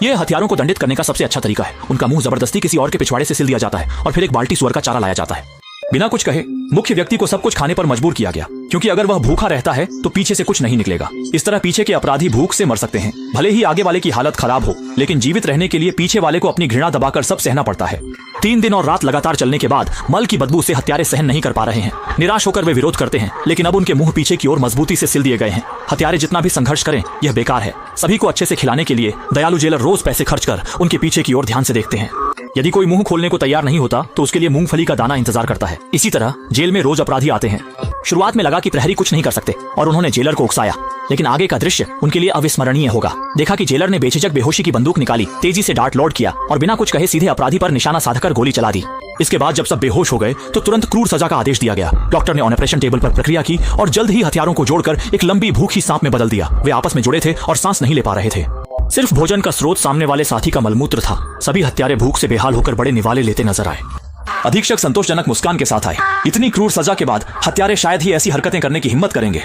यह हथियारों को दंडित करने का सबसे अच्छा तरीका है। उनका मुंह जबरदस्ती किसी और के पिछवाड़े से सिल दिया जाता है और फिर एक बाल्टी सुअर का चारा लाया जाता है। बिना कुछ कहे मुख्य व्यक्ति को सब कुछ खाने पर मजबूर किया गया, क्योंकि अगर वह भूखा रहता है तो पीछे से कुछ नहीं निकलेगा। इस तरह पीछे के अपराधी भूख से मर सकते हैं, भले ही आगे वाले की हालत खराब हो, लेकिन जीवित रहने के लिए पीछे वाले को अपनी घृणा दबाकर सब सहना पड़ता है। 3 दिन और रात लगातार चलने के बाद मल की बदबू से हत्यारे सहन नहीं कर पा रहे हैं। निराश होकर वे विरोध करते हैं, लेकिन अब उनके मुंह पीछे की ओर मजबूती से सिल दिए गए हैं। हत्यारे जितना भी संघर्ष करें यह बेकार है। सभी को अच्छे से खिलाने के लिए दयालु जेलर रोज पैसे खर्च कर उनके पीछे की ओर ध्यान से देखते हैं। यदि कोई मुंह खोलने को तैयार नहीं होता तो उसके लिए मूंगफली का दाना इंतजार करता है। इसी तरह जेल में रोज अपराधी आते हैं। शुरुआत में लगा कि प्रहरी कुछ नहीं कर सकते और उन्होंने जेलर को उकसाया, लेकिन आगे का दृश्य उनके लिए अविस्मरणीय होगा। देखा कि जेलर ने बेझिझक बेहोशी की बंदूक निकाली, तेजी से डार्ट लोड किया और बिना कुछ कहे सीधे अपराधी पर निशाना साधकर गोली चला दी। इसके बाद जब सब बेहोश हो गए तो तुरंत क्रूर सजा का आदेश दिया गया। डॉक्टर ने ऑपरेशन टेबल पर प्रक्रिया की और जल्द ही हथियारों को जोड़कर एक लंबी भूखी सांप में बदल दिया। वे आपस में जुड़े थे और सांस नहीं ले पा रहे थे। सिर्फ भोजन का स्रोत सामने वाले साथी का मलमूत्र था। सभी हत्यारे भूख से बेहाल होकर बड़े निवाले लेते नजर आए। अधीक्षक संतोषजनक मुस्कान के साथ आए। इतनी क्रूर सजा के बाद हत्यारे शायद ही ऐसी हरकतें करने की हिम्मत करेंगे।